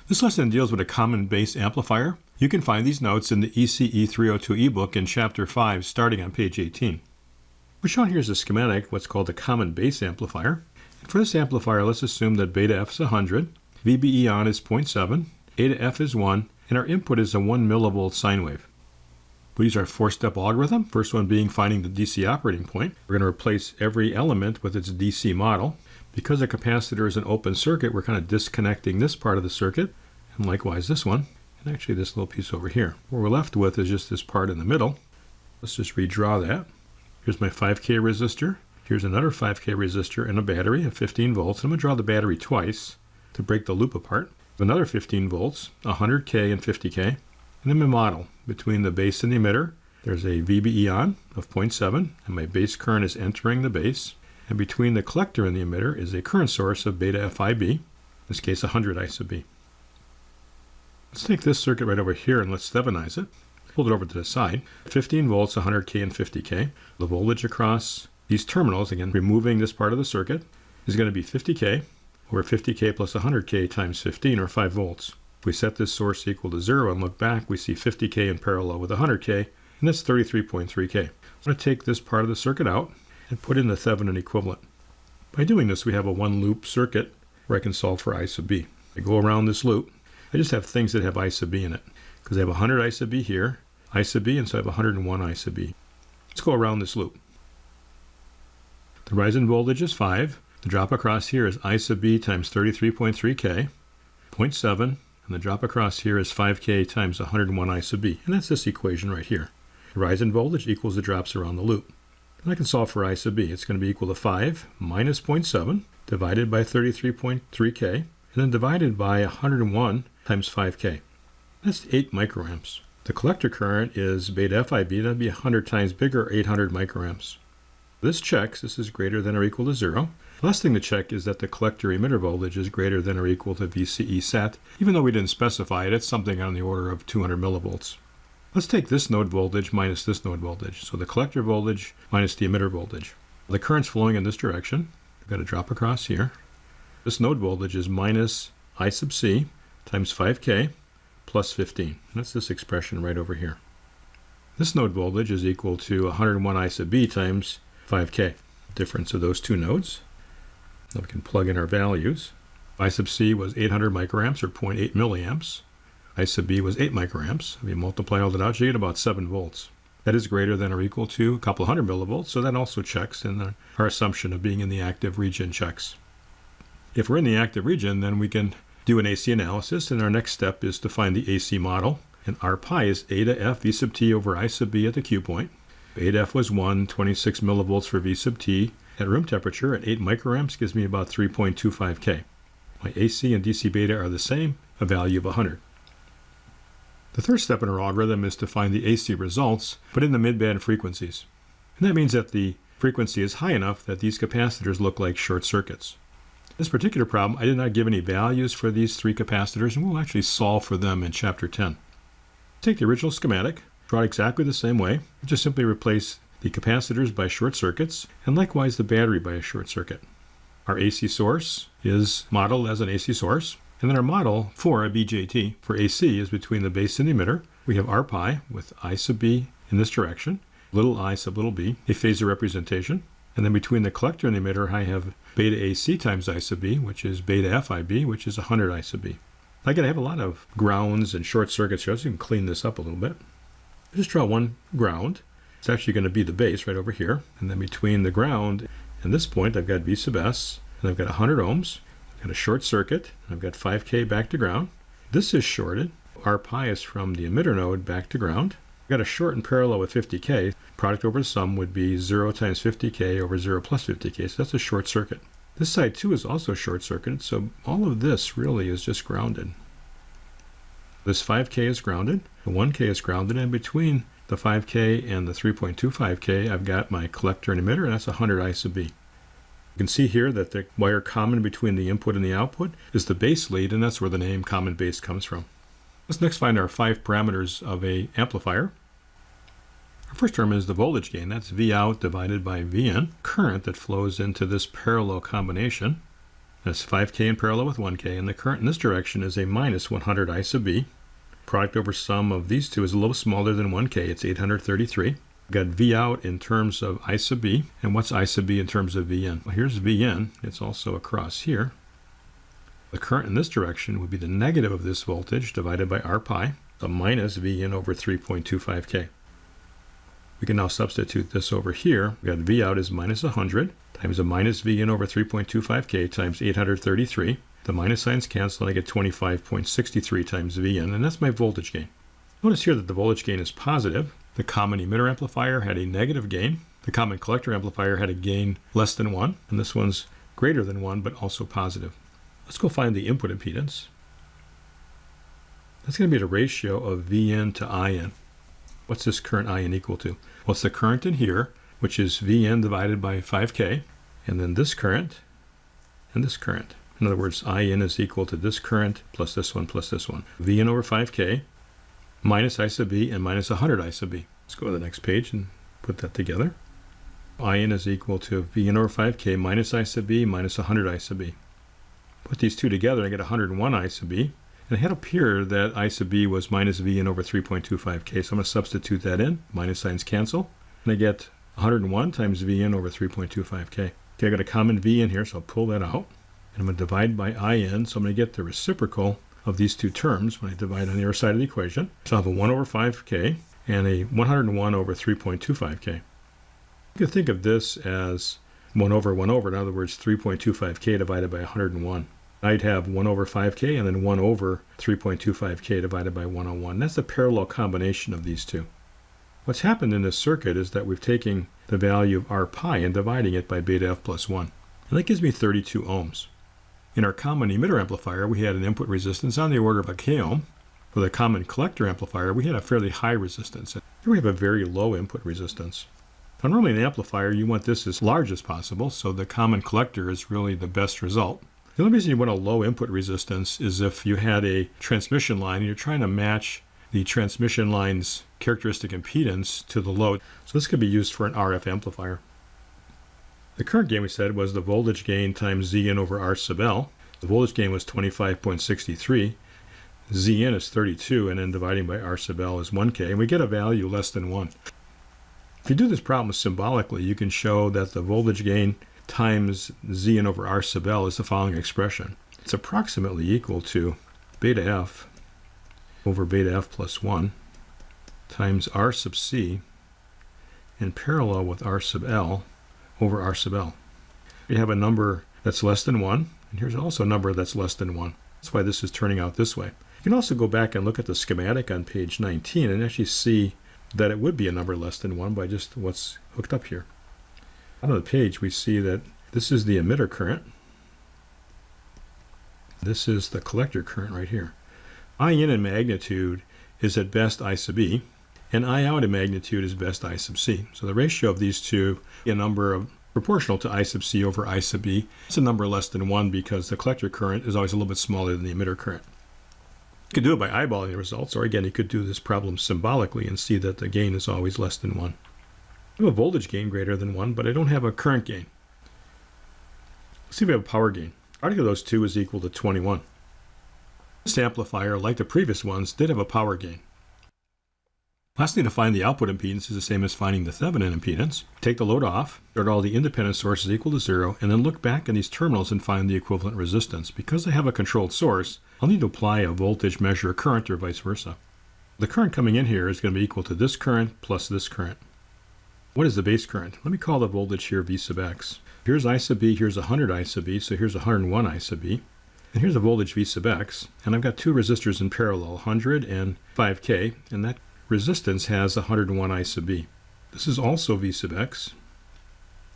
This lesson deals with a common base amplifier. You can find these notes in the ECE302 ebook in Chapter 5, starting on page 18. What's shown here is a schematic, what's called a common base amplifier. And for this amplifier, let's assume that beta F is 100, VBE on is 0.7, A to F is 1, and our input is a 1 millivolt sine wave. We use our four-step algorithm, first one being finding the DC operating point. We're going to replace every element with its DC model. Because the capacitor is an open circuit, we're kind of disconnecting this part of the circuit, and likewise this one, and actually this little piece over here. What we're left with is just this part in the middle. Let's just redraw that. Here's my 5K resistor. Here's another 5K resistor and a battery of 15 volts. I'm going to draw the battery twice to break the loop apart. Another 15 volts, 100K and 50K. And then my model between the base and the emitter. There's a VBE on of 0.7, and my base current is entering the base. And between the collector and the emitter is a current source of beta FIB, in this case 100 I sub B. Let's take this circuit right over here and let's Thevenize it. Hold it over to the side. 15 volts, 100K and 50K. The voltage across these terminals, again removing this part of the circuit, is going to be 50K over 50K plus 100K times 15 or 5 volts. If we set this source equal to 0 and look back, we see 50K in parallel with 100K, and that's 33.3K. So I'm going to take this part of the circuit out and put in the Thevenin equivalent. By doing this, we have a one-loop circuit where I can solve for I sub B. I go around this loop. I just have things that have I sub B in it, because I have 100 I sub B here, I sub B, and so I have 101 I sub B. Let's go around this loop. The rise in voltage is 5. The drop across here is I sub B times 33.3K, 0.7, and the drop across here is 5K times 101 I sub B, and that's this equation right here. The rise in voltage equals the drops around the loop. And I can solve for I sub B. It's going to be equal to 5 minus 0.7 divided by 33.3K, and then divided by 101 times 5K. That's 8 microamps. The collector current is beta FIB. That would be 100 times bigger, 800 microamps. This checks. This is greater than or equal to 0. The last thing to check is that the collector emitter voltage is greater than or equal to VCE set. Even though we didn't specify it, it's something on the order of 200 millivolts. Let's take this node voltage minus this node voltage. So the collector voltage minus the emitter voltage. The current's flowing in this direction. I've got a drop across here. This node voltage is minus I sub C times 5K plus 15. And that's this expression right over here. This node voltage is equal to 101 I sub B times 5K. Difference of those two nodes. Now we can plug in our values. I sub C was 800 microamps or 0.8 milliamps. I sub B was 8 microamps. If you multiply all that out, you get about 7 volts. That is greater than or equal to a couple hundred millivolts, so that also checks, and our assumption of being in the active region checks. If we're in the active region, then we can do an AC analysis, and our next step is to find the AC model. And R pi is A to F V sub T over I sub B at the Q point. A to F was 1, 26 millivolts for V sub T. At room temperature at 8 microamps gives me about 3.25K. My AC and DC beta are the same, a value of 100. The third step in our algorithm is to find the AC results, but in the mid-band frequencies. And that means that the frequency is high enough that these capacitors look like short circuits. In this particular problem, I did not give any values for these three capacitors, and we'll actually solve for them in Chapter 10. Take the original schematic, draw it exactly the same way, just simply replace the capacitors by short circuits, and likewise the battery by a short circuit. Our AC source is modeled as an AC source. And then our model for a BJT for AC is between the base and the emitter. We have R pi with I sub B in this direction, little I sub little b, a phasor representation. And then between the collector and the emitter, I have beta AC times I sub B, which is beta FIB, which is 100 I sub B. Again, I have a lot of grounds and short circuits here, so you can clean this up a little bit. Just draw one ground. It's actually going to be the base right over here. And then between the ground and this point, I've got V sub S, and I've got 100 ohms. I've got a short circuit. I've got 5K back to ground. This is shorted. R pi is from the emitter node back to ground. I've got a short in parallel with 50K. Product over the sum would be 0 times 50K over 0 plus 50K. So that's a short circuit. This side too is also short circuited. So all of this really is just grounded. This 5K is grounded. The 1K is grounded. And between the 5K and the 3.25K, I've got my collector and emitter, and that's 100 I sub B. You can see here that the wire common between the input and the output is the base lead, and that's where the name common base comes from. Let's next find our 5 parameters of an amplifier. Our first term is the voltage gain. That's V out divided by V in, current that flows into this parallel combination. That's 5K in parallel with 1K, and the current in this direction is a minus 100 I sub B. Product over sum of these two is a little smaller than 1K. It's 833. We've got V out in terms of I sub B, and what's I sub B in terms of V in? Well, here's V in. It's also across here. The current in this direction would be the negative of this voltage divided by R pi, so minus V in over 3.25K. We can now substitute this over here. We got V out is minus 100 times a minus V in over 3.25K times 833. The minus signs cancel and I get 25.63 times V in, and that's my voltage gain. Notice here that the voltage gain is positive. The common emitter amplifier had a negative gain. The common collector amplifier had a gain less than 1, and this one's greater than 1 but also positive. Let's go find the input impedance. That's going to be the ratio of V in to I in. What's this current I in equal to? Well, it's the current in here, which is V in divided by 5K, and then this current and this current. In other words, I in is equal to this current plus this one plus this one. V in over 5K minus I sub B and minus 100 I sub B. Let's go to the next page and put that together. I in is equal to V in over 5K minus I sub B minus 100 I sub B. Put these two together, I get 101 I sub B. And it had up here that I sub B was minus V in over 3.25K, so I'm going to substitute that in. Minus signs cancel, and I get 101 times V in over 3.25K. Okay, I got a common V in here, so I'll pull that out. And I'm going to divide by I in, so I'm going to get the reciprocal of these two terms when I divide on the other side of the equation. So I have a 1 over 5K and a 101 over 3.25K. You can think of this as 1 over 1 over, in other words, 3.25K divided by 101. I'd have 1 over 5K and then 1 over 3.25K divided by 101. That's a parallel combination of these two. What's happened in this circuit is that we've taken the value of R pi and dividing it by beta F plus 1. And that gives me 32 ohms. In our common emitter amplifier, we had an input resistance on the order of a k ohm. For the common collector amplifier, we had a fairly high resistance. Here we have a very low input resistance. Now, normally in an amplifier, you want this as large as possible, so the common collector is really the best result. The only reason you want a low input resistance is if you had a transmission line and you're trying to match the transmission line's characteristic impedance to the load. So this could be used for an RF amplifier. The current gain we said was the voltage gain times Z in over R sub L. The voltage gain was 25.63. Z in is 32, and then dividing by R sub L is 1K, and we get a value less than 1. If you do this problem symbolically, you can show that the voltage gain times Z in over R sub L is the following expression. It's approximately equal to beta F over beta F plus 1 times R sub C in parallel with R sub L over R sub L. We have a number that's less than 1, and here's also a number that's less than 1. That's why this is turning out this way. You can also go back and look at the schematic on page 19 and actually see that it would be a number less than 1 by just what's hooked up here. On the page, we see that this is the emitter current. This is the collector current right here. I in magnitude is at best I sub E, and I out in magnitude is best I sub C. So the ratio of these two, a number of proportional to I sub C over I sub E. It's a number less than 1 because the collector current is always a little bit smaller than the emitter current. You could do it by eyeballing the results, or again, you could do this problem symbolically and see that the gain is always less than 1. I have a voltage gain greater than 1, but I don't have a current gain. Let's see if we have a power gain. Product of those two is equal to 21. This amplifier, like the previous ones, did have a power gain. Lastly, to find the output impedance is the same as finding the Thevenin impedance. Take the load off, start all the independent sources equal to 0, and then look back in these terminals and find the equivalent resistance. Because I have a controlled source, I'll need to apply a voltage, measure a current, or vice versa. The current coming in here is going to be equal to this current plus this current. What is the base current? Let me call the voltage here V sub X. Here's I sub B, here's 100 I sub B, so here's 101 I sub B. And here's a voltage V sub X, and I've got two resistors in parallel, 100 and 5K, and that resistance has 101 I sub B. This is also V sub X,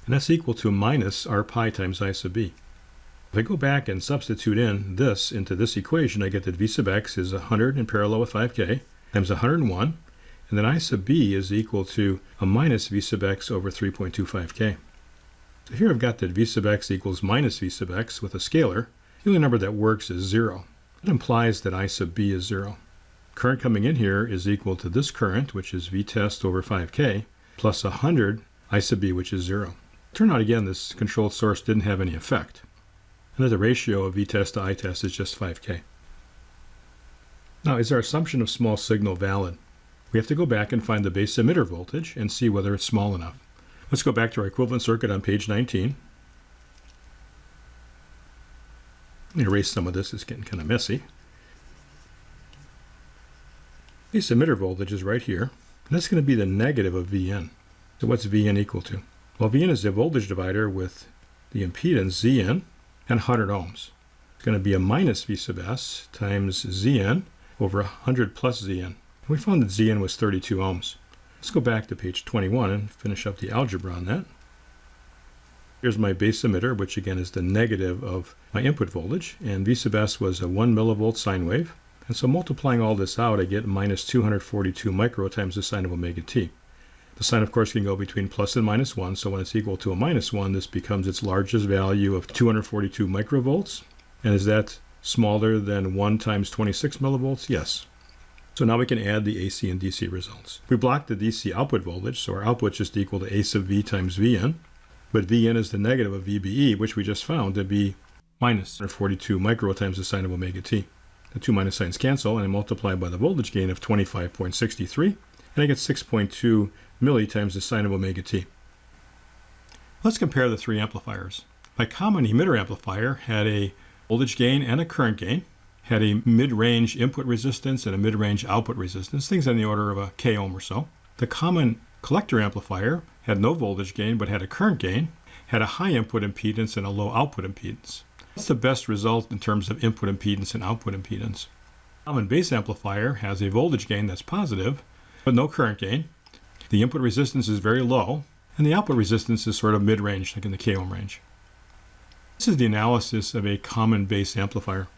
and that's equal to minus R pi times I sub B. If I go back and substitute in this into this equation, I get that V sub X is 100 in parallel with 5K times 101, and then I sub B is equal to a minus V sub X over 3.25K. So here I've got that V sub X equals minus V sub X with a scalar. The only number that works is 0. That implies that I sub B is 0. Current coming in here is equal to this current, which is V test over 5K, plus 100 I sub B, which is 0. Turn out again, this controlled source didn't have any effect. and that the ratio of V-test to I-test is just 5K. Now, is our assumption of small signal valid? We have to go back and find the base emitter voltage and see whether it's small enough. Let's go back to our equivalent circuit on page 19. Let me erase some of this, it's getting kind of messy. Base emitter voltage is right here, and that's going to be the negative of Vn. So what's Vn equal to? Well, Vn is the voltage divider with the impedance Zn and 100 ohms. It's going to be a minus V sub S times Zn over 100 plus Zn. We found that Zn was 32 ohms. Let's go back to page 21 and finish up the algebra on that. Here's my base emitter, which again is the negative of my input voltage, and V sub S was a 1 millivolt sine wave. And so multiplying all this out, I get minus 242 micro times the sine of omega t. The sign, of course, can go between plus and minus 1, so when it's equal to a minus 1, this becomes its largest value of 242 microvolts. And is that smaller than 1 times 26 millivolts? Yes. So now we can add the AC and DC results. We blocked the DC output voltage, so our output is just equal to A sub V times Vn. But Vn is the negative of VBE, which we just found to be minus 42 micro times the sine of omega t. The two minus signs cancel, and I multiply by the voltage gain of 25.63, and I get 6.2 milli times the sine of omega t. Let's compare the three amplifiers. My common emitter amplifier had a voltage gain and a current gain, had a mid-range input resistance and a mid-range output resistance, things on the order of a k ohm or so. The common collector amplifier had no voltage gain but had a current gain, had a high input impedance and a low output impedance. That's the best result in terms of input impedance and output impedance. Common base amplifier has a voltage gain that's positive, but no current gain. The input resistance is very low, and the output resistance is sort of mid-range, like in the k ohm range. This is the analysis of a common base amplifier.